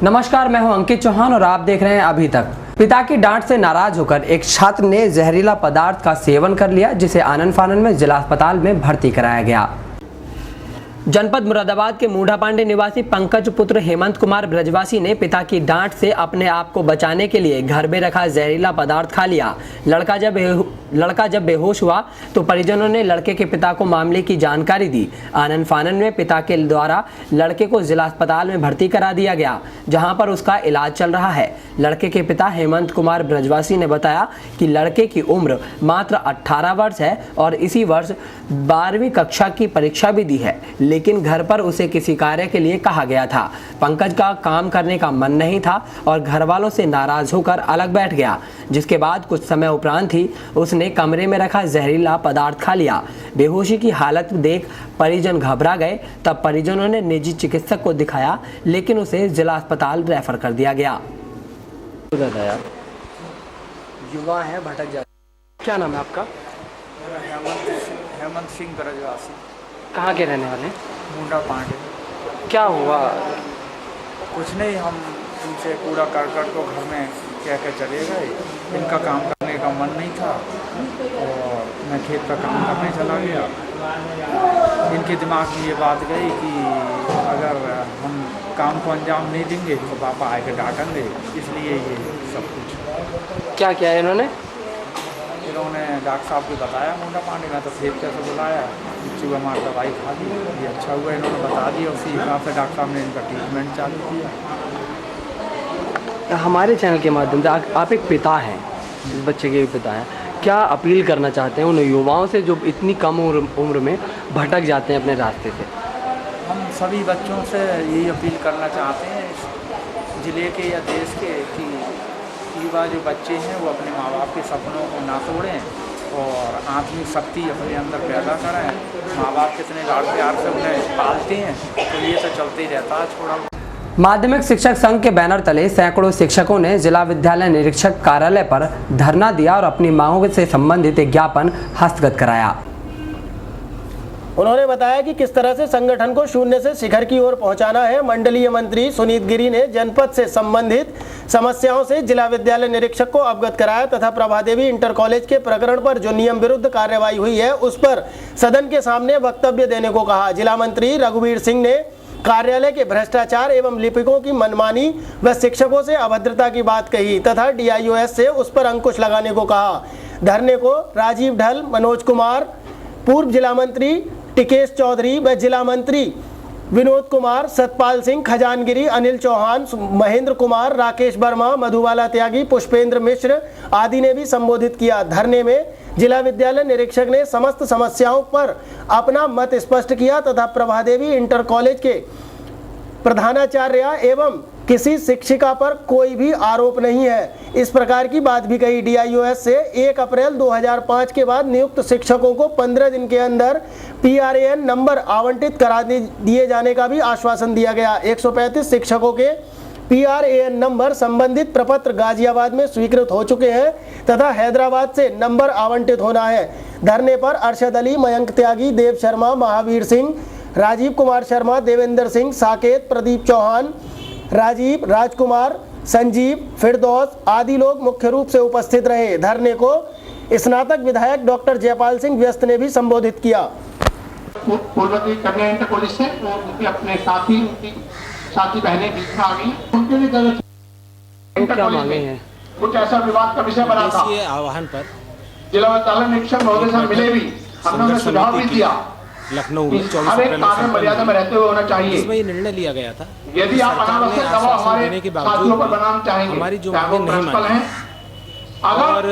नमस्कार, मैं हूं अंकित चौहान और आप देख रहे हैं अभी तक। पिता की डांट से नाराज होकर एक छात्र ने जहरीला पदार्थ का सेवन कर लिया, जिसे आनन फानन में जिला अस्पताल में भर्ती कराया गया। जनपद मुरादाबाद के मूढ़ा पांडे निवासी पंकज पुत्र हेमंत कुमार ब्रजवासी ने पिता की डांट से अपने आप को बचाने के लिए घर में रखा जहरीला पदार्थ खा लिया। लड़का जब बेहोश हुआ तो परिजनों ने लड़के के पिता को मामले की जानकारी दी। आनन फानन में पिता के द्वारा लड़के को जिला अस्पताल में भर्ती करा दिया गया, जहां पर उसका इलाज चल रहा है। लड़के के पिता हेमंत कुमार ब्रजवासी ने बताया कि लड़के की उम्र मात्र 18 वर्ष है और इसी वर्ष 12वीं कक्षा की परीक्षा भी दी है, लेकिन घर पर उसे किसी कार्य के लिए कहा गया था। पंकज का काम करने का मन नहीं था और घर वालों से नाराज होकर अलग बैठ गया, जिसके बाद कुछ समय उपरांत ही उसने कमरे में रखा जहरीला पदार्थ खा लिया। बेहोशी की हालत देख परिजन घबरा गए। तब परिजनों ने निजी चिकित्सक को दिखाया, लेकिन उसे जिला अस्पताल रेफर कर दिया गया। युवा है, भटक जाते। क्या नाम है आपका? हेमंत सिंह ब्रजवासी। कहाँ के रहने वाले? मूढ़ा पांडे। क्या हुआ? कुछ नहीं, हम इनसे कूड़ा करकट को घर में कह के चले गए। इनका काम करने का मन नहीं था और मैं खेत का काम करने चला गया। इनके दिमाग में ये बात गई कि अगर हम काम को अंजाम नहीं देंगे तो पापा आके डांटेंगे, इसलिए ये सब कुछ। क्या किया इन्होंने डॉक्टर साहब को बताया मूढ़ा पांडे में, तो फिर कैसे बुलाया, चूहा मार दवाई खा दी। ये अच्छा हुआ इन्होंने बता दिया, उसी हिसाब से डॉक्टर साहब ने इनका ट्रीटमेंट चालू किया। हमारे चैनल के माध्यम से आप एक पिता हैं, इस बच्चे के पिता हैं, क्या अपील करना चाहते हैं उन युवाओं से जो इतनी कम उम्र में भटक जाते हैं अपने रास्ते से? हम सभी बच्चों से यही अपील करना चाहते हैं, ज़िले के या देश के, कि युवा जो बच्चे हैं वो अपने माँ बाप के सपनों को ना तोड़ें और आत्मिक शक्ति अपने अंदर पैदा करें। माँ बाप कितने लाड़ प्यार से उन्हें पालते हैं, तो ये तो चलते ही रहता है। छोड़ा माध्यमिक शिक्षक संघ के बैनर तले सैकड़ों शिक्षकों ने जिला विद्यालय निरीक्षक कार्यालय पर धरना दिया और अपनी मांगों से संबंधित एक ज्ञापन हस्तगत कराया। उन्होंने बताया कि किस तरह से संगठन को शून्य से शिखर की ओर पहुंचाना है। मंडलीय मंत्री सुनीत गिरी ने जनपद से संबंधित समस्याओं से जिला विद्यालय निरीक्षक को अवगत कराया तथा प्रभादेवी इंटर कॉलेज के प्रकरण पर जो नियम विरुद्ध कार्यवाही हुई है उस पर सदन के सामने वक्तव्य देने को कहा। जिला मंत्री रघुवीर सिंह ने कार्यालय के भ्रष्टाचार एवं लिपिकों की मनमानी व शिक्षकों से अभद्रता की बात कही तथा DIOS से उस पर अंकुश लगाने को कहा। धरने को राजीव ढल, मनोज कुमार, पूर्व जिला मंत्री टिकेश चौधरी व जिला मंत्री विनोद कुमार, सतपाल सिंह, खजानगिरी, अनिल चौहान, महेंद्र कुमार, राकेश वर्मा, मधुबाला त्यागी, पुष्पेंद्र मिश्र आदि ने भी संबोधित किया। धरने में जिला विद्यालय निरीक्षक ने समस्त समस्याओं पर अपना मत स्पष्ट किया तथा प्रभादेवी इंटर कॉलेज के प्रधानाचार्य एवं किसी शिक्षिका पर कोई भी आरोप नहीं है, इस प्रकार की बात भी कही। DIOS से 1 अप्रैल 2005 के बाद नियुक्त शिक्षकों को 15 दिन के अंदर PRAN नंबर आवंटित करा दिए जाने का भी आश्वासन दिया गया। 135 शिक्षकों के PRAN नंबर संबंधित प्रपत्र गाजियाबाद में स्वीकृत हो चुके हैं तथा हैदराबाद से नंबर आवंटित होना है। धरने पर अरशद अली, मयंक त्यागी, देव शर्मा, महावीर सिंह, राजीव कुमार शर्मा, देवेंद्र सिंह, साकेत, प्रदीप चौहान, राजीव, राजकुमार, संजीव, फिरदौस आदि लोग मुख्य रूप से उपस्थित रहे। धरने को स्नातक विधायक डॉक्टर जयपाल सिंह व्यस्त ने भी संबोधित किया। पूर्ववर्ती कन्या इंटर कॉलेज से उनके अपने साथी बहनें बीच में आ गई, उनके लिए क्या मांगे हैं? कुछ ऐसा विवाद का विषय बना था। आह्वान पर जिला विद्यालय निरीक्षक महोदय से मिले भी, हमने सुझाव भी दिया लखनऊ में 24 हर एक कार्य मर्यादा में रहते हुए होना चाहिए। इसमें ये निर्णय लिया गया था। यदि आप अनावश्यक दबाव हमारे साथियों पर बनाना चाहेंगे, हमारी जो मांगे नहीं मानी और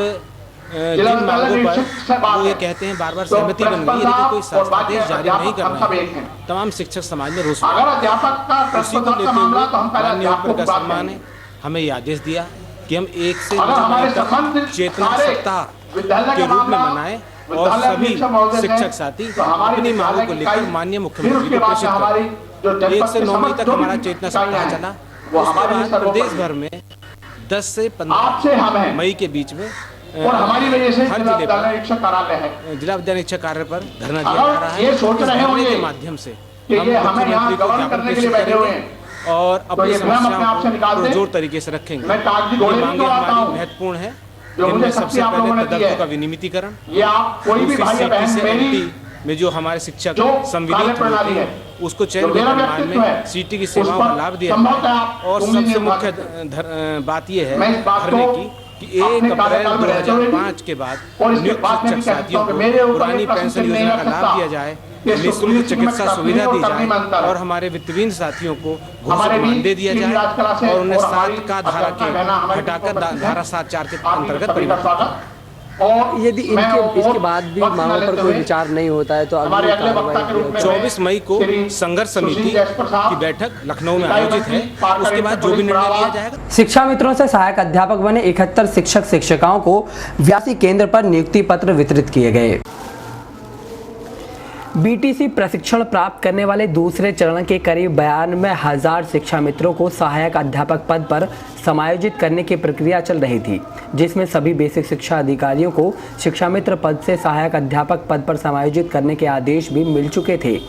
जिन मांगों पर वो ये कहते हैं बार बार सहमति बन गई, लेकिन कोई शासनादेश जारी नहीं कर रहा है। तमाम शिक्षक समाज में रोष उसी को लेते हुए माननीय ऊपर का सम्मान है, हमें ये आदेश दिया कि हम 1 से 9 तक चेतना सप्ताह के रूप में मनाएं और सभी शिक्षक साथी अपनी मांगों को लेकर माननीय मुख्यमंत्री को प्रेषित करें। 1 से 9 मई तक हमारा चेतना सप्ताह चला। उसके बाद प्रदेश भर में 10 से 15 मई के बीच में और हमारी वजह से हर जिले पर जिला विद्यालय निरीक्षक कार्यालय पर धरना दिया जा रहा है। ये सोच रहे होंगे के माध्यम से कि ये हमें यहाँ गवर्न करने के लिए बैठे हुए हैं, और अपनी ये भ्रम अपने आप से समस्याओं निकाल को दें। जोर तरीके से रखेंगे। मैं कागजी ये घोड़े नहीं मांगे दौड़ाता हमारी हूँ महत्वपूर्ण है। जो इनमें मुझे शक्ति सबसे आप लोगों पहले ने दी तदर्थों है। का विनियमितीकरण, ये आप कोई भी भाई या बहन मेरी में जो हमारे शिक्षक जो संविलित कार्य प्रणाली होते है, हैं उसको जो चयन मेरा वर्तमान व्यक्तित्व है, में सीटी की उस सेवाओं पर का लाभ दिया संभवतः जाए। आप और उंगली सबसे नहीं उठा मुख्य सकते। बात यह है मैं इस बात करने को की कि 1 अपने अप्रैल कार्यकाल में रहते हुए 2005 के बाद और इसके नियुक्त बाद में भी शिक्षक कह सकता साथियों हूं कि को मेरे ऊपर पुरानी एक प्रश्न पेंशन नहीं योजना रख का लाभ सकता दिया जाए, कि निःशुल्क सुप्रीम कोर्ट में चिकित्सा करनी सुविधा और दी करनी में जाए अंतर है। और हमारे वित्तहीन साथियों को हमारे घोषित मानदेय दिया बीच राजकला से जाए और उन्हें और हमारी 7 का धारा के अध्यापक बहना हमारी हटाकर उपस्थित है। धारा 7(4) के आप अंतर्गत सभी का परिवर्तित स्वागत। और यदि मैं इनके इसके और बाद भी वक्त न मांगों पर लेते कोई हुए विचार नहीं होता है तो हमारे अगली अगले वक्ता के रूप में 24 मई को श्री संघर्ष समिति सुशील जयसवाल साहब, की बैठक लखनऊ में इकाई आयोजित है। मंत्री, उसके बाद जो भी निर्णय लिया जाएगा। शिक्षा मित्रों से सहायक अध्यापक बने 71 शिक्षक शिक्षिकाओं को 82 केंद्र पर नियुक्ति पत्र वितरित किए गए। बीटीसी प्रशिक्षण प्राप्त करने वाले दूसरे चरण के करीब 92,000 शिक्षा मित्रों को सहायक अध्यापक पद पर समायोजित करने की प्रक्रिया चल रही थी, जिसमें सभी बेसिक शिक्षा अधिकारियों को शिक्षा मित्र पद से सहायक अध्यापक पद पर समायोजित करने के आदेश भी मिल चुके थे।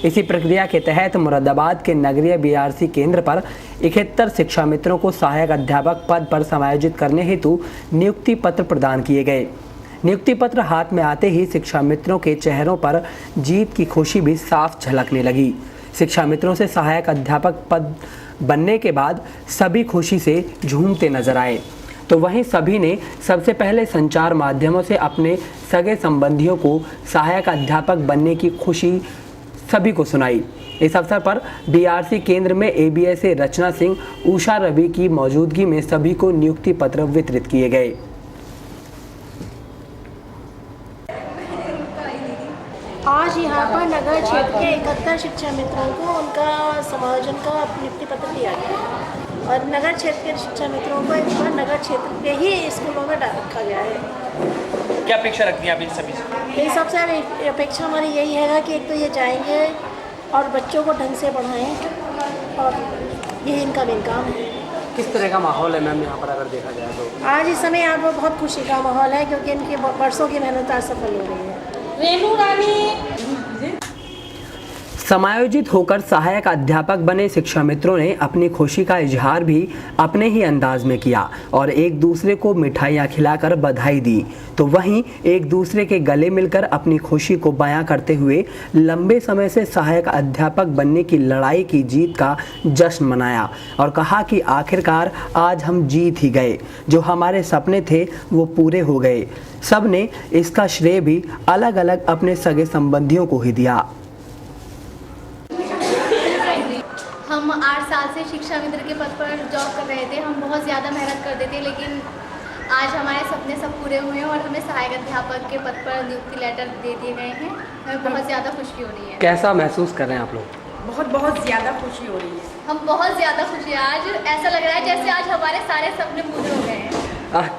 इसी प्रक्रिया के तहत मुरादाबाद के नगरीय बीआरसी केंद्र पर 71 शिक्षा मित्रों को सहायक अध्यापक पद पर समायोजित करने हेतु नियुक्ति पत्र प्रदान किए गए। नियुक्ति पत्र हाथ में आते ही शिक्षा मित्रों के चेहरों पर जीत की खुशी भी साफ झलकने लगी। शिक्षा मित्रों से सहायक अध्यापक पद बनने के बाद सभी खुशी से झूमते नजर आए, तो वहीं सभी ने सबसे पहले संचार माध्यमों से अपने सगे संबंधियों को सहायक अध्यापक बनने की खुशी सभी को सुनाई। इस अवसर पर बीआरसी केंद्र में एबीएसए रचना सिंह, उषा रवि की मौजूदगी में सभी को नियुक्ति पत्र वितरित किए गए। आज यहाँ पर नगर क्षेत्र के 71 शिक्षा मित्रों को उनका समायोजन का नियुक्ति पत्र दिया गया है और नगर क्षेत्र के शिक्षा मित्रों को इस बार नगर क्षेत्र के ही स्कूलों में डाल रखा गया है। क्या अपेक्षा रखती हैं आप इन सभी से? ये सबसे अपेक्षा हमारी यही है कि एक तो ये जाएंगे और बच्चों को ढंग से पढ़ाएं और यही इनका मेन काम है। किस तरह का माहौल है मैम यहाँ पर अगर देखा जाए तो? आज इस समय यहाँ पर बहुत खुशी का माहौल है क्योंकि इनकी वर्षों की मेहनत आज सफल हो रही है। रेनू रानी समायोजित होकर सहायक अध्यापक बने शिक्षा मित्रों ने अपनी खुशी का इजहार भी अपने ही अंदाज में किया और एक दूसरे को मिठाइयाँ खिलाकर बधाई दी, तो वहीं एक दूसरे के गले मिलकर अपनी खुशी को बयां करते हुए लंबे समय से सहायक अध्यापक बनने की लड़ाई की जीत का जश्न मनाया और कहा कि आखिरकार आज हम जीत ही गए, जो हमारे सपने थे वो पूरे हो गए। सब ने इसका श्रेय भी अलग अलग अपने सगे संबंधियों को ही दिया। हम 8 साल से शिक्षा मित्र के पद पर जॉब कर रहे थे। हम बहुत ज़्यादा मेहनत करते थे, लेकिन आज हमारे सपने सब पूरे हुए हैं और हमें सहायक अध्यापक के पद पर नियुक्ति लेटर दे दिए गए हैं। हमें बहुत ज़्यादा खुशी हो रही है। कैसा महसूस कर रहे हैं आप लोग? बहुत ज़्यादा खुशी हो रही है। हम बहुत ज़्यादा खुशी है। आज ऐसा लग रहा है जैसे आज हमारे सारे सपने पूरे हो गए हैं।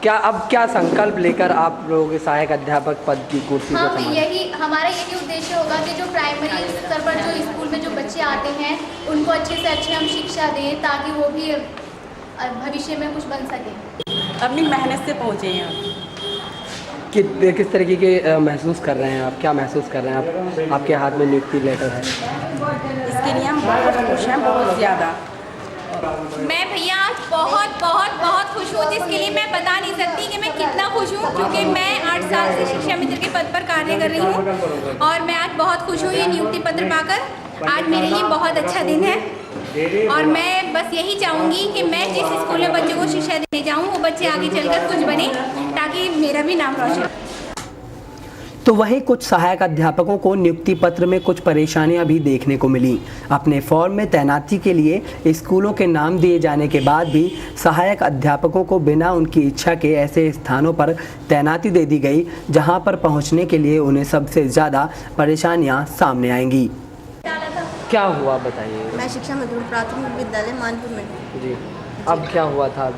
क्या संकल्प लेकर आप लोग सहायक अध्यापक पद की कुर्सी पर संभालें? हमारा यही उद्देश्य होगा कि जो प्राइमरी स्तर पर जो स्कूल में जो बच्चे आते हैं उनको अच्छे से अच्छे हम शिक्षा दें ताकि वो भी भविष्य में कुछ बन सकें। अपनी मेहनत से पहुँचे हैं। किस तरीके के महसूस कर रहे हैं आप? क्या महसूस कर रहे हैं आप? आपके हाथ में नियुक्ति लेटर है, इसके लिए हम बहुत खुश हैं, बहुत ज़्यादा। मैं भैया बहुत खुश हूँ, जिसके लिए मैं बता नहीं सकती कि मैं कितना खुश हूँ, क्योंकि मैं 8 साल से शिक्षा मित्र के पद पर कार्य कर रही हूँ और मैं आज बहुत खुश हूँ ये नियुक्ति पत्र पाकर। आज मेरे लिए बहुत अच्छा दिन है और मैं बस यही चाहूँगी कि मैं जिस स्कूल में बच्चों को शिक्षा देने जाऊँ वो बच्चे आगे चलकर कुछ बने ताकि मेरा भी नाम रोशन। तो वहीं कुछ सहायक अध्यापकों को नियुक्ति पत्र में कुछ परेशानियां भी देखने को मिली। अपने फॉर्म में तैनाती के लिए स्कूलों के नाम दिए जाने के बाद भी सहायक अध्यापकों को बिना उनकी इच्छा के ऐसे स्थानों पर तैनाती दे दी गई जहां पर पहुंचने के लिए उन्हें सबसे ज़्यादा परेशानियां सामने आएंगी। क्या हुआ बताइए? मैं शिक्षा मित्र प्राथमिक विद्यालय मानपुर में। जी, अब क्या हुआ था?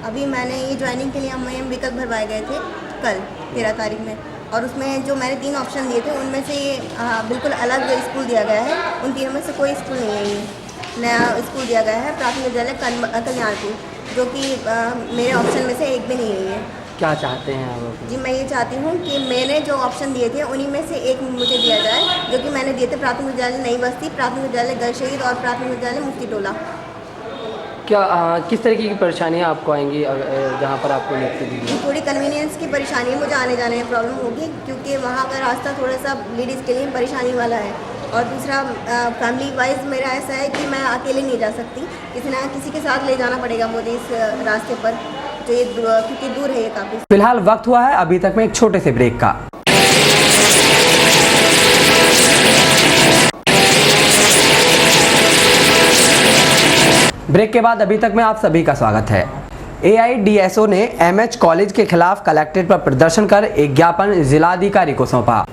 अभी मैंने ये ज्वाइनिंग के लिए हमें विकल्प भरवाए गए थे कल 13 तारीख में, और उसमें जो मैंने 3 ऑप्शन दिए थे उनमें से ये बिल्कुल अलग स्कूल दिया गया है। उन तीनों में से कोई स्कूल नहीं है, ये नया स्कूल दिया गया है प्राथमिक विद्यालय कल्याणपुर, जो कि मेरे ऑप्शन में से एक भी नहीं है ये। क्या चाहते हैं आप? जी, मैं ये चाहती हूँ कि मैंने जो ऑप्शन दिए थे उन्हीं में से एक मुझे दिया जाए, जो कि मैंने दिए थे प्राथमिक विद्यालय नई बस्ती, प्राथमिक विद्यालय गढ़ शहीद और प्राथमिक विद्यालय मुफ्ती टोला। क्या किस तरीके की परेशानियाँ आपको आएंगी जहाँ पर आपको नियुक्ति दी गई? थोड़ी कन्वीनियंस की परेशानी है, मुझे आने जाने में प्रॉब्लम होगी क्योंकि वहाँ का रास्ता थोड़ा सा लेडीज़ के लिए परेशानी वाला है। और दूसरा फैमिली वाइज मेरा ऐसा है कि मैं अकेले नहीं जा सकती, किसी ना किसी के साथ ले जाना पड़ेगा मुझे इस रास्ते पर, तो ये क्योंकि दूर है ये काफ़ी। फिलहाल वक्त हुआ है अभी तक में एक छोटे से ब्रेक का। ब्रेक के बाद अभी तक में आप सभी का स्वागत है। AIDSO ने MH कॉलेज के खिलाफ कलेक्ट्रेट पर प्रदर्शन कर एक ज्ञापन जिलाधिकारी को सौंपा।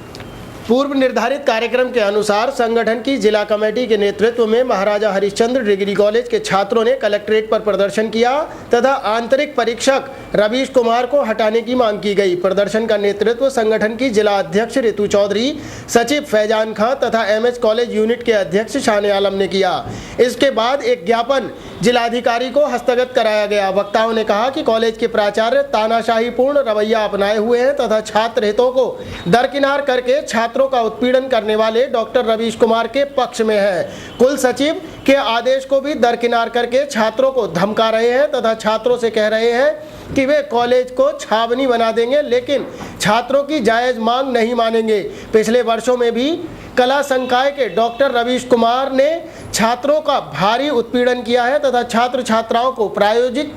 पूर्व निर्धारित कार्यक्रम के अनुसार संगठन की जिला कमेटी के नेतृत्व में महाराजा हरिश्चंद्र डिग्री कॉलेज के छात्रों ने कलेक्ट्रेट पर प्रदर्शन किया तथा आंतरिक परीक्षक रवीश कुमार को हटाने की मांग की गई। प्रदर्शन का नेतृत्व संगठन की जिला अध्यक्ष ऋतु चौधरी, सचिव फैजान खां तथा MH कॉलेज यूनिट के अध्यक्ष शान आलम ने किया। इसके बाद एक ज्ञापन जिलाधिकारी को हस्तगत कराया गया। वक्ताओं ने कहा कि कॉलेज के प्राचार्य तानाशाहीपूर्ण रवैया अपनाए हुए हैं तथा छात्र हितों को दरकिनार करके छात्रों का उत्पीड़न करने वाले डॉक्टर रवीश कुमार के पक्ष में है। कुल सचिव के आदेश को भी दरकिनार करके छात्रों को धमका रहे हैं तथा छात्रों से कह रहे हैं कि वे कॉलेज को छावनी बना देंगे, लेकिन छात्रों की जायज मांग नहीं मानेंगे। पिछले वर्षों में भी कला संकाय के डॉक्टर रवीश कुमार ने छात्रों का भारी उत्पीड़न किया है तथा छात्र छात्राओं को प्रायोजिक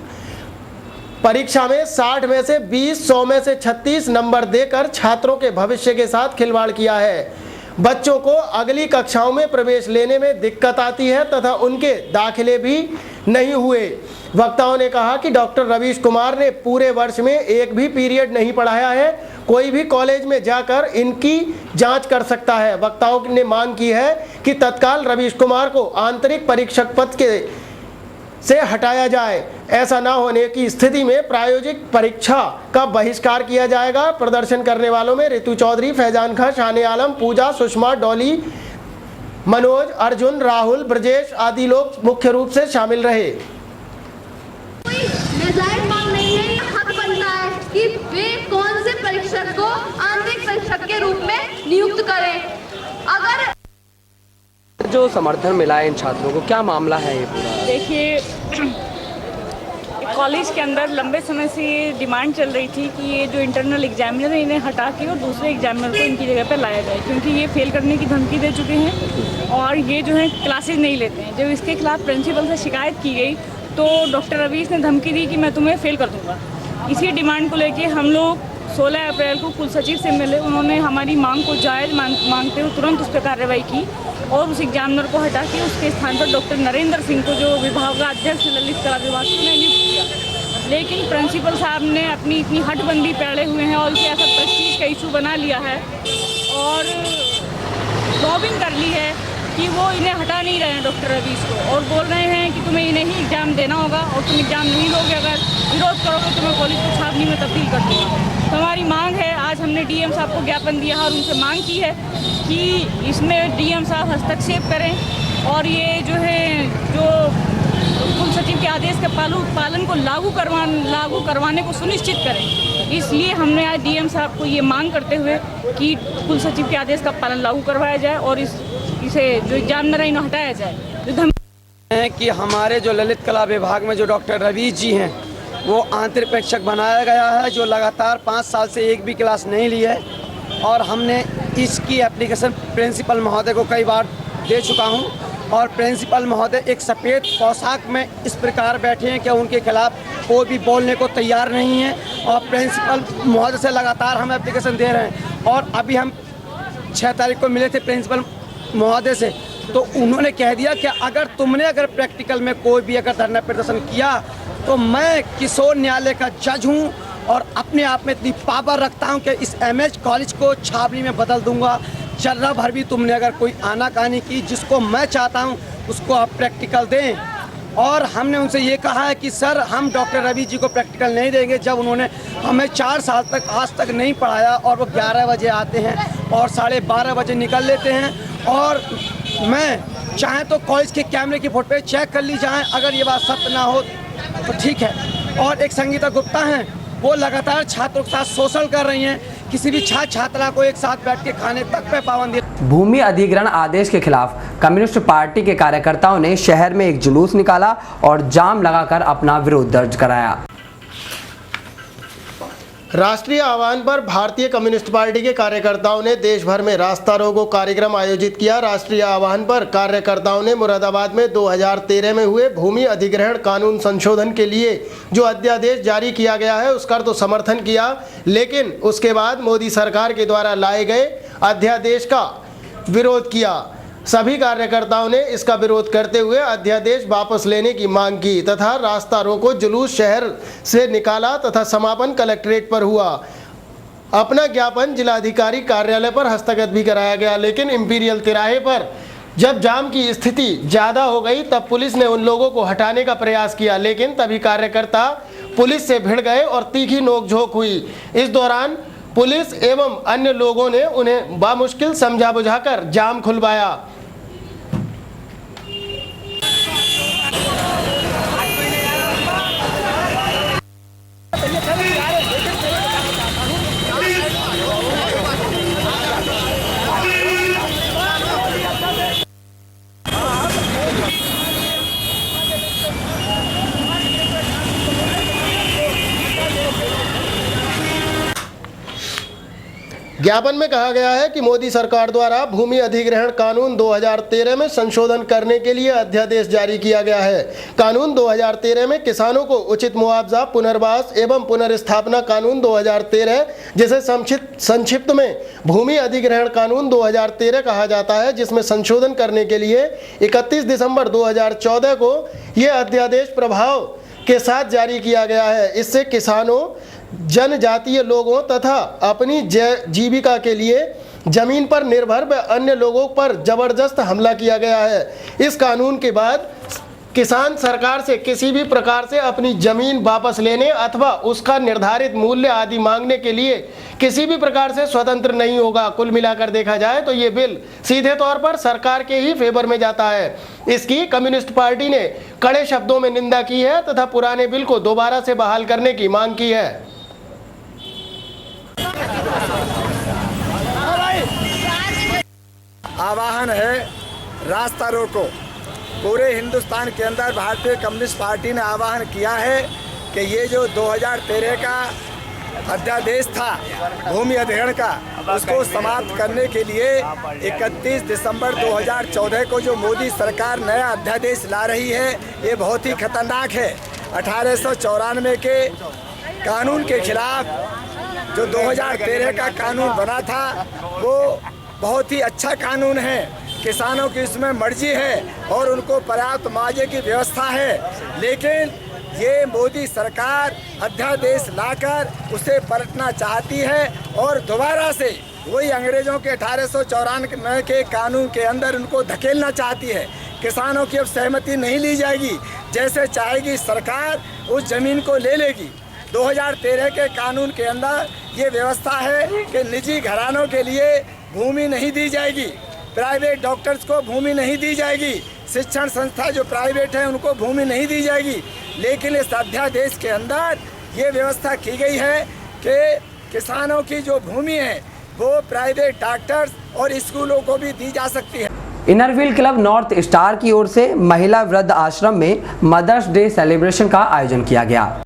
परीक्षा में 60 में से 20, 100 में से 36 नंबर देकर छात्रों के भविष्य के साथ खिलवाड़ किया है। बच्चों को अगली कक्षाओं में प्रवेश लेने में दिक्कत आती है तथा उनके दाखिले भी नहीं हुए। वक्ताओं ने कहा कि डॉक्टर रवीश कुमार ने पूरे वर्ष में एक भी पीरियड नहीं पढ़ाया है। कोई भी कॉलेज में जाकर इनकी जांच कर सकता है। वक्ताओं ने मांग की है कि तत्काल रवीश कुमार को आंतरिक परीक्षक पद से हटाया जाए। ऐसा ना होने की स्थिति में प्रायोजिक परीक्षा का बहिष्कार किया जाएगा। प्रदर्शन करने वालों में ऋतु चौधरी, फैजान खां, शान आलम, पूजा, सुषमा, डॉली, मनोज, अर्जुन, राहुल, ब्रजेश आदि लोग मुख्य रूप से शामिल रहे। नाजायज मांग नहीं है, हक बनता है कि वे कौन से परीक्षक को आंतरिक परीक्षक के रूप में नियुक्त करें। अगर जो समर्थन मिला है इन छात्रों को, क्या मामला है ये पूरा? देखिए, कॉलेज के अंदर लंबे समय से ये डिमांड चल रही थी कि ये जो इंटरनल एग्जामिनर है इन्हें हटा के और दूसरे एग्जामिनर को इनकी जगह पर लाया जाए, क्योंकि ये फेल करने की धमकी दे चुके हैं और ये जो है क्लासेज नहीं लेते हैं। जब इसके खिलाफ प्रिंसिपल से शिकायत की गई तो डॉक्टर रवीश ने धमकी दी कि मैं तुम्हें फेल कर दूँगा। इसी डिमांड को लेके हम लोग 16 अप्रैल को कुल सचिव से मिले। उन्होंने हमारी मांग को जायज़ मांगते हुए तुरंत उस पर कार्रवाई की और उस एग्जामिनर को हटा के उसके स्थान पर डॉक्टर नरेंद्र सिंह को, जो विभाग का अध्यक्ष ललित कला विभाग से, उन्हें नियुक्त किया। लेकिन प्रिंसिपल साहब ने अपनी इतनी हटबंदी पैड़े हुए हैं और इसे ऐसा प्रेस्टीज का इशू बना लिया है और लॉबिंग कर ली है कि वो इन्हें हटा नहीं रहे हैं डॉक्टर रवीश को, और बोल रहे हैं कि तुम्हें इन्हें ही एग्ज़ाम देना होगा और तुम एग्ज़ाम नहीं दोगे, अगर विरोध करोगे तो मैं कॉलेज को छावनी में तब्दील कर दूँगा। तो हमारी मांग है, आज हमने DM साहब को ज्ञापन दिया है और उनसे मांग की है कि इसमें DM साहब हस्तक्षेप करें और ये जो है जो कुल सचिव के आदेश के पालन को लागू करवाने को सुनिश्चित करें। इसलिए हमने आज DM साहब को ये मांग करते हुए कि कुल सचिव के आदेश का पालन लागू करवाया जाए और इसे जो एग्जामिनर है इन्हें हटाया जाए। है कि हमारे जो ललित कला विभाग में जो डॉक्टर रवीश जी हैं वो आंतरिक परीक्षक बनाया गया है, जो लगातार 5 साल से एक भी क्लास नहीं ली है और हमने इसकी एप्लीकेशन प्रिंसिपल महोदय को कई बार दे चुका हूं और प्रिंसिपल महोदय एक सफ़ेद पोशाक में इस प्रकार बैठे हैं कि उनके खिलाफ कोई भी बोलने को तैयार नहीं है और प्रिंसिपल महोदय से लगातार हम एप्लीकेशन दे रहे हैं। और अभी हम 6 तारीख को मिले थे प्रिंसिपल महोदय से, तो उन्होंने कह दिया कि अगर प्रैक्टिकल में कोई भी अगर धरना प्रदर्शन किया तो मैं किशोर न्यायालय का जज हूं और अपने आप में इतनी पावर रखता हूं कि इस MH कॉलेज को छावनी में बदल दूंगा। जर्रा भर भी तुमने अगर कोई आनाकानी की, जिसको मैं चाहता हूं उसको आप प्रैक्टिकल दें। और हमने उनसे ये कहा है कि सर हम डॉक्टर रवीश जी को प्रैक्टिकल नहीं देंगे, जब उन्होंने हमें 4 साल तक आज तक नहीं पढ़ाया और वो 11 बजे आते हैं और 12:30 बजे निकल लेते हैं। और मैं चाहे तो कॉलेज के कैमरे की फुटेज चेक कर ली जाए, अगर ये बात सत्य ना हो तो ठीक है। और एक संगीता गुप्ता हैं, वो लगातार छात्रों के साथ शोषण कर रही हैं किसी भी छात्रा को एक साथ बैठ के खाने तक पे पाबंदी। भूमि अधिग्रहण आदेश के खिलाफ कम्युनिस्ट पार्टी के कार्यकर्ताओं ने शहर में एक जुलूस निकाला और जाम लगाकर अपना विरोध दर्ज कराया। राष्ट्रीय आह्वान पर भारतीय कम्युनिस्ट पार्टी के कार्यकर्ताओं ने देश भर में रास्ता रोको कार्यक्रम आयोजित किया। राष्ट्रीय आह्वान पर कार्यकर्ताओं ने मुरादाबाद में 2013 में हुए भूमि अधिग्रहण कानून संशोधन के लिए जो अध्यादेश जारी किया गया है उसका तो समर्थन किया, लेकिन उसके बाद मोदी सरकार के द्वारा लाए गए अध्यादेश का विरोध किया। सभी कार्यकर्ताओं ने इसका विरोध करते हुए अध्यादेश वापस लेने की मांग की तथा रास्ता रोको जुलूस शहर से निकाला तथा समापन कलेक्ट्रेट पर हुआ। अपना ज्ञापन जिलाधिकारी कार्यालय पर हस्तगत भी कराया गया, लेकिन इंपीरियल तिराहे पर जब जाम की स्थिति ज़्यादा हो गई तब पुलिस ने उन लोगों को हटाने का प्रयास किया, लेकिन तभी कार्यकर्ता पुलिस से भिड़ गए और तीखी नोकझोंक हुई। इस दौरान पुलिस एवं अन्य लोगों ने उन्हें बामुश्किल समझा बुझाकर जाम खुलवाया। ज्ञापन में कहा गया है कि मोदी सरकार द्वारा भूमि अधिग्रहण कानून 2013 में संशोधन करने के लिए अध्यादेश जारी किया गया है। कानून 2013 में किसानों को उचित मुआवजा, पुनर्वास एवं पुनर्स्थापना कानून 2013, जिसे संक्षिप्त में भूमि अधिग्रहण कानून 2013 कहा जाता है, जिसमें संशोधन करने के लिए 31 दिसंबर 2014 को यह अध्यादेश प्रभाव के साथ जारी किया गया है। इससे किसानों, जनजातीय लोगों तथा अपनी जीविका के लिए जमीन पर निर्भर व अन्य लोगों पर जबरदस्त हमला किया गया है। इस कानून के बाद किसान सरकार से किसी भी प्रकार से अपनी जमीन वापस लेने अथवा उसका निर्धारित मूल्य आदि मांगने के लिए किसी भी प्रकार से स्वतंत्र नहीं होगा। कुल मिलाकर देखा जाए तो ये बिल सीधे तौर पर सरकार के ही फेवर में जाता है। इसकी कम्युनिस्ट पार्टी ने कड़े शब्दों में निंदा की है तथा पुराने बिल को दोबारा से बहाल करने की मांग की है। आह्वान है रास्ता रोको। पूरे हिंदुस्तान के अंदर भारतीय कम्युनिस्ट पार्टी ने आह्वान किया है कि ये जो 2013 का अध्यादेश था भूमि अधिग्रहण का, उसको समाप्त करने के लिए 31 दिसंबर 2014 को जो मोदी सरकार नया अध्यादेश ला रही है, ये बहुत ही खतरनाक है। 1894 के कानून के खिलाफ जो 2013 का कानून बना था वो बहुत ही अच्छा कानून है। किसानों की इसमें मर्जी है और उनको पर्याप्त मुआवजे की व्यवस्था है, लेकिन ये मोदी सरकार अध्यादेश लाकर उसे पलटना चाहती है और दोबारा से वही अंग्रेजों के 1894 के कानून के अंदर उनको धकेलना चाहती है। किसानों की अब सहमति नहीं ली जाएगी। जैसे चाहेगी सरकार उस जमीन को ले लेगी। 2013 के कानून के अंदर ये व्यवस्था है कि निजी घरानों के लिए भूमि नहीं दी जाएगी, प्राइवेट डॉक्टर्स को भूमि नहीं दी जाएगी, शिक्षण संस्था जो प्राइवेट है उनको भूमि नहीं दी जाएगी। लेकिन इस अध्यादेश के अंदर ये व्यवस्था की गई है कि किसानों की जो भूमि है वो प्राइवेट डॉक्टर्स और स्कूलों को भी दी जा सकती है। Inner wheel club north star की ओर से महिला वृद्ध आश्रम में मदर्स डे सेलिब्रेशन का आयोजन किया गया।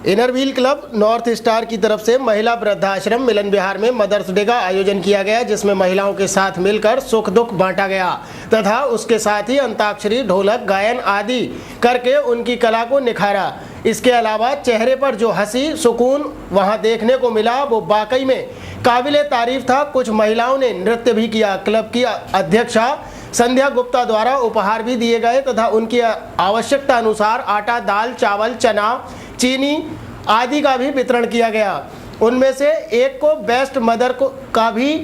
Inner wheel club north star की तरफ से महिला वृद्धाश्रम मिलन विहार में मदर्स डे का आयोजन किया गया, जिसमें महिलाओं के साथ मिलकर सुख दुख बांटा गया तथा उसके साथ ही अंताक्षरी, ढोलक, गायन आदि करके उनकी कला को निखारा। इसके अलावा चेहरे पर जो हंसी सुकून वहां देखने को मिला वो वाकई में काबिले तारीफ था। कुछ महिलाओं ने नृत्य भी किया। क्लब की अध्यक्षा संध्या गुप्ता द्वारा उपहार भी दिए गए तथा उनकी आवश्यकता अनुसार आटा, दाल, चावल, चना, चीनी आदि का भी वितरण किया गया। उनमें से एक को बेस्ट मदर का भी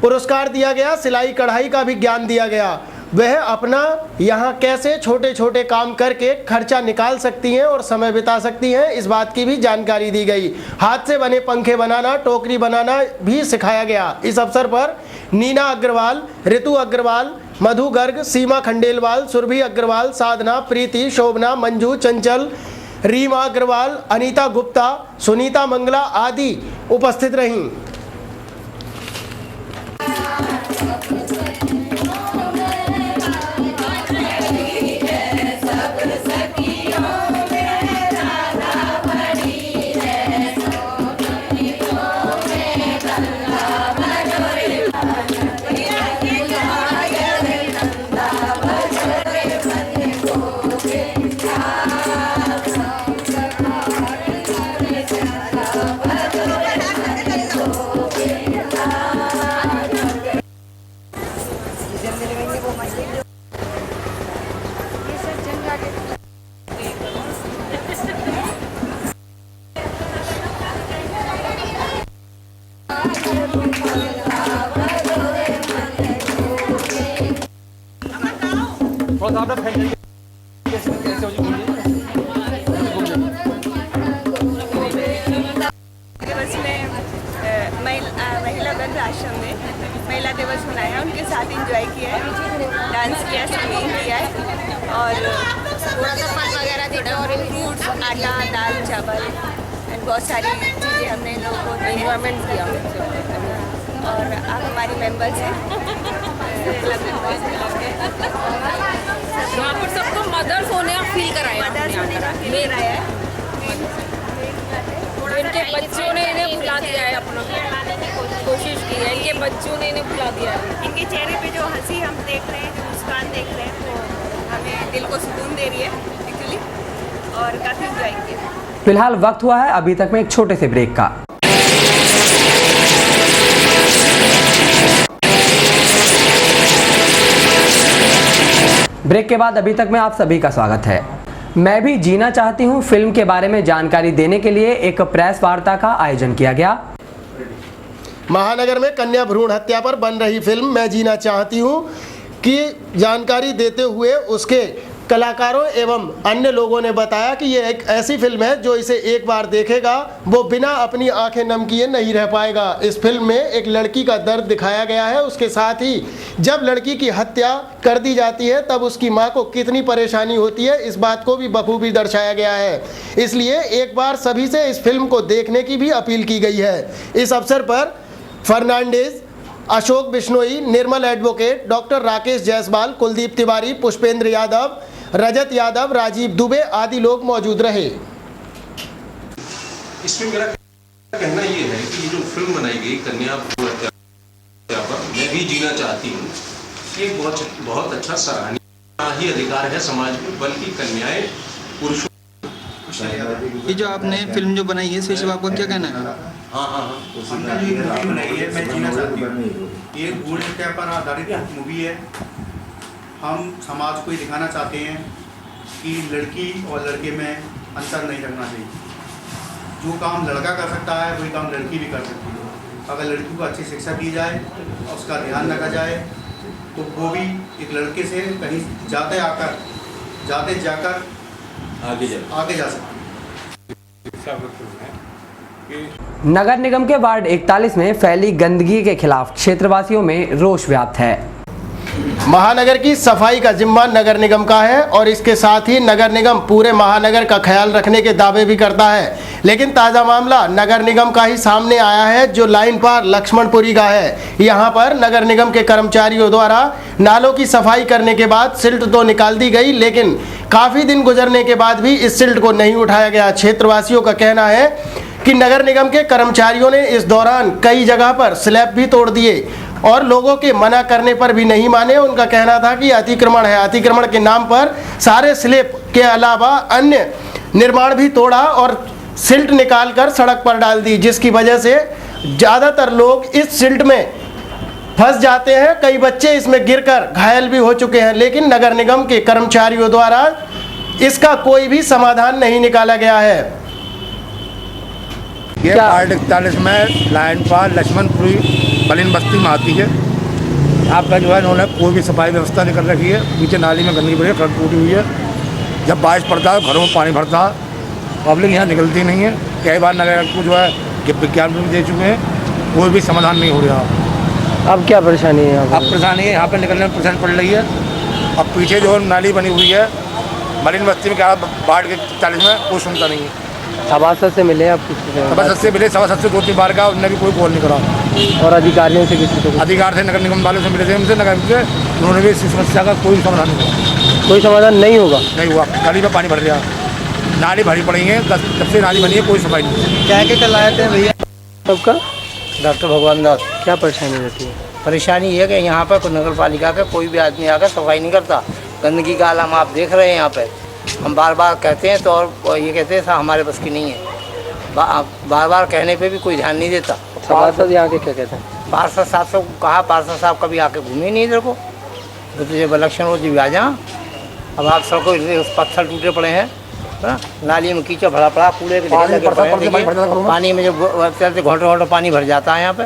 पुरस्कार दिया गया। सिलाई कढ़ाई का भी ज्ञान दिया गया। वह अपना यहाँ कैसे छोटे छोटे काम करके खर्चा निकाल सकती हैं और समय बिता सकती हैं, इस बात की भी जानकारी दी गई। हाथ से बने पंखे बनाना, टोकरी बनाना भी सिखाया गया। इस अवसर पर नीना अग्रवाल, ऋतु अग्रवाल, मधु गर्ग, सीमा खंडेलवाल, सुरभि अग्रवाल, साधना, प्रीति, शोभना, मंजू, चंचल, रीमा अग्रवाल, अनीता गुप्ता, सुनीता मंगला आदि उपस्थित रहीं। दिवस में महिला वृद्ध आश्रम में महिला दिवस मनाया, उनके साथ एंजॉय किया है, डांस किया, सिंगिंग किया है और थोड़ा सा फल वगैरह दिया और फ्रूट्स, आटा, दाल, चावल एंड बहुत सारी चीज़ें हमने लोगों को एंजॉयमेंट किया। और आप हमारी मेंबर्स हैं, यहाँ पर सबको मदर्स होने का फील कराया, मदर्स होने का फील कराया है। इनके बच्चों ने इन्हें भुला दिया है, अपना कोशिश की है, इनके बच्चों ने इन्हें भुला दिया है। इनके चेहरे पे जो हंसी हम देख रहे हैं, जो मुस्कान देख रहे हैं, वो हमें दिल को सुकून दे रही है एक्चुअली, और काफ़ी इंजॉय किया। फिलहाल वक्त हुआ है अभी तक में एक छोटे से ब्रेक का। ब्रेक के बाद अभी तक में आप सभी का स्वागत है। मैं भी जीना चाहती हूँ फिल्म के बारे में जानकारी देने के लिए एक प्रेस वार्ता का आयोजन किया गया। महानगर में कन्या भ्रूण हत्या पर बन रही फिल्म मैं जीना चाहती हूँ की जानकारी देते हुए उसके कलाकारों एवं अन्य लोगों ने बताया कि ये एक ऐसी फिल्म है जो इसे एक बार देखेगा वो बिना अपनी आंखें नम किए नहीं रह पाएगा। इस फिल्म में एक लड़की का दर्द दिखाया गया है, उसके साथ ही जब लड़की की हत्या कर दी जाती है तब उसकी मां को कितनी परेशानी होती है, इस बात को भी बखूबी दर्शाया गया है। इसलिए एक बार सभी से इस फिल्म को देखने की भी अपील की गई है। इस अवसर पर फर्नांडिस, अशोक बिश्नोई, निर्मल एडवोकेट, डॉक्टर राकेश जायसवाल, कुलदीप तिवारी, पुष्पेंद्र यादव, रजत यादव, राजीव दुबे आदि लोग मौजूद रहे। इसमें मेरा कहना ये है कि ये जो फिल्म बनाई गई कन्या भ्रूण हत्या पर मैं भी जीना चाहती हूँ, ये बहुत अच्छा सराहनीय ही अधिकार है समाज में, बल्कि कन्याएं पुरुषों। ये जो आपने फिल्म जो बनाई है इस विषय में आपका क्या कहना है? हमने जो मूवी बनाई है मैं जीना चाहती हूँ, ये भ्रूण हत्या पर आधारित मूवी है। हम समाज को ये दिखाना चाहते हैं कि लड़की और लड़के में अंतर नहीं रखना चाहिए। जो काम लड़का कर सकता है वही काम लड़की भी कर सकती है। अगर लड़की को अच्छी शिक्षा दी जाए और उसका ध्यान रखा जाए तो वो भी एक लड़के से कहीं जाते जाकर आगे जा सकती है। नगर निगम के वार्ड 41 में फैली गंदगी के खिलाफ क्षेत्रवासियों में रोष व्याप्त है। महानगर की सफाई का जिम्मा नगर निगम का है और इसके साथ ही नगर निगम पूरे महानगर का ख्याल रखने के दावे भी करता है, लेकिन ताज़ा मामला नगर निगम का ही सामने आया है जो लाइन पार लक्ष्मणपुरी का है। यहाँ पर नगर निगम के कर्मचारियों द्वारा नालों की सफाई करने के बाद सिल्ट तो निकाल दी गई, लेकिन काफ़ी दिन गुजरने के बाद भी इस सिल्ट को नहीं उठाया गया। क्षेत्रवासियों का कहना है कि नगर निगम के कर्मचारियों ने इस दौरान कई जगह पर स्लैब भी तोड़ दिए और लोगों के मना करने पर भी नहीं माने। उनका कहना था कि अतिक्रमण है, अतिक्रमण के नाम पर सारे स्लैब के अलावा अन्य निर्माण भी तोड़ा और सिल्ट निकालकर सड़क पर डाल दी, जिसकी वजह से ज़्यादातर लोग इस सिल्ट में फंस जाते हैं। कई बच्चे इसमें गिरकर घायल भी हो चुके हैं, लेकिन नगर निगम के कर्मचारियों द्वारा इसका कोई भी समाधान नहीं निकाला गया है। ये वार्ड 41 में लाइन पार लक्ष्मणपुरी बलिन बस्ती में आती है। आपका जो है इन्होंने कोई भी सफाई व्यवस्था नहीं कर रखी है। पीछे नाली में गंदगी भरी है, सड़क टूटी हुई है। जब बारिश पड़ता है घरों में पानी भरता है, पब्लिक यहाँ निकलती नहीं है। कई बार नगर को जो है विज्ञापन भी दे चुके हैं, कोई भी समाधान नहीं हो रहा। अब क्या परेशानी है? अब परेशानी है, यहाँ पर निकलने में परेशानी पड़ रही है। अब पीछे जो नाली बनी हुई है मलिन बस्ती में क्या बाढ़ के 40 में कोई सुनता नहीं है। सभासद से मिले आप किसी से? सभासद से मिले, सभासद से 2-3 बार का, उन्होंने भी कोई कॉल नहीं करा। और अधिकारियों से किसी को? अधिकार से नगर निगम वालों से मिले थे, उनसे नगर से, उन्होंने भी इस समस्या का कोई समाधान नहीं हुआ। कोई समाधान नहीं होगा? नहीं हुआ। गली में पानी भर गया, नाली भरी पड़ी है, जब से नाली बनी है कोई सफाई नहीं। क्या के कल आए थे भैया? आपका? डॉक्टर भगवान दास। क्या परेशानी रहती है? परेशानी ये है कि यहाँ पर नगर पालिका का कोई भी आदमी आकर सफाई नहीं करता। गंदगी का आलम आप देख रहे हैं यहाँ पे। हम बार बार कहते हैं तो और ये कहते हैं हमारे बस की नहीं है। बार बार कहने पे भी कोई ध्यान नहीं देता। सभासद यहाँ के क्या कहते हैं? पार्षद साहब से कहा, पार्षद साहब कभी आके घूमे नहीं इधर को। तो जब इलेक्शन हो जब आ जा। अब आप सड़कों पत्थर टूटे पड़े हैं, नाली में कीचड़ भरा पड़ा, कूड़े के ढेर लगे पड़े हैं। पानी में जब चलते घंटों पानी भर जाता है यहाँ पे।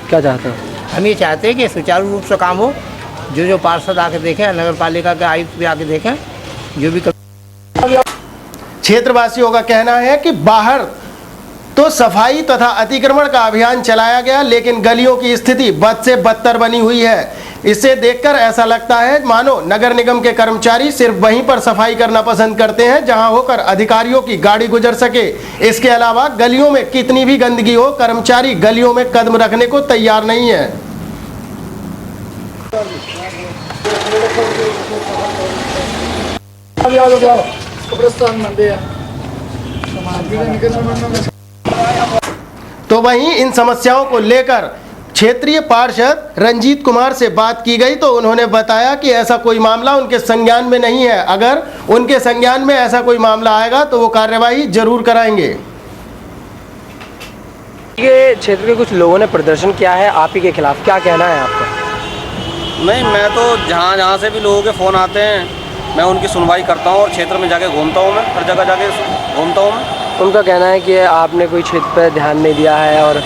क्या चाहते हैं? हम ये चाहते हैं कि सुचारू रूप से काम हो। जो पार्षद आके देखें, नगर पालिका के आयुक्त भी आके देखें, जो भी। क्षेत्रवासियों का कहना है कि बाहर तो सफाई तथा अतिक्रमण का अभियान चलाया गया, लेकिन गलियों की स्थिति बद से बदतर बनी हुई है। इसे देखकर ऐसा लगता है मानो नगर निगम के कर्मचारी सिर्फ वहीं पर सफाई करना पसंद करते हैं जहां होकर अधिकारियों की गाड़ी गुजर सके। इसके अलावा गलियों में कितनी भी गंदगी हो, कर्मचारी गलियों में कदम रखने को तैयार नहीं है। तो वहीं इन समस्याओं को लेकर क्षेत्रीय पार्षद रंजीत कुमार से बात की गई तो उन्होंने बताया कि ऐसा कोई मामला उनके संज्ञान में नहीं है। अगर उनके संज्ञान में ऐसा कोई मामला आएगा तो वो कार्यवाही जरूर कराएंगे। ये क्षेत्र के कुछ लोगों ने प्रदर्शन किया है आप ही के खिलाफ, क्या कहना है आपका? नहीं, मैं तो जहाँ से भी लोगों के फ़ोन आते हैं मैं उनकी सुनवाई करता हूँ और क्षेत्र में जाके घूमता हूँ। मैं हर जगह जाके घूमता हूँ मैं। उनका कहना है कि आपने कोई क्षेत्र पर ध्यान नहीं दिया है और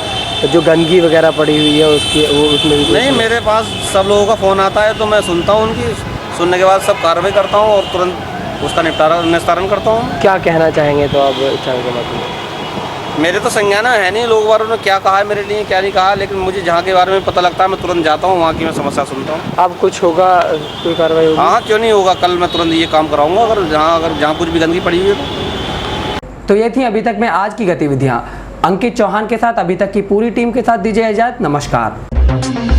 जो गंदगी वगैरह पड़ी हुई है उसकी उसमें भी नहीं, मेरे पास सब लोगों का फ़ोन आता है तो मैं सुनता हूँ उनकी। सुनने के बाद सब कार्रवाई करता हूँ और तुरंत उसका निस्तारण करता हूँ। क्या कहना चाहेंगे तो आप चैनल के माध्यम से? मेरे तो संज्ञान है नहीं लोग वालों ने क्या कहा है मेरे लिए, क्या नहीं कहा, लेकिन मुझे जहाँ के बारे में पता लगता है मैं तुरंत जाता हूँ, वहाँ की मैं समस्या सुनता हूँ। अब कुछ होगा, कोई कार्रवाई होगी? हाँ, क्यों नहीं होगा। कल मैं तुरंत ये काम कराऊंगा अगर जहाँ कुछ भी गंदगी पड़ी हुई है। तो ये थी अभी तक में आज की गतिविधियाँ। अंकित चौहान के साथ अभी तक की पूरी टीम के साथ दीजिए इजाज़त। नमस्कार।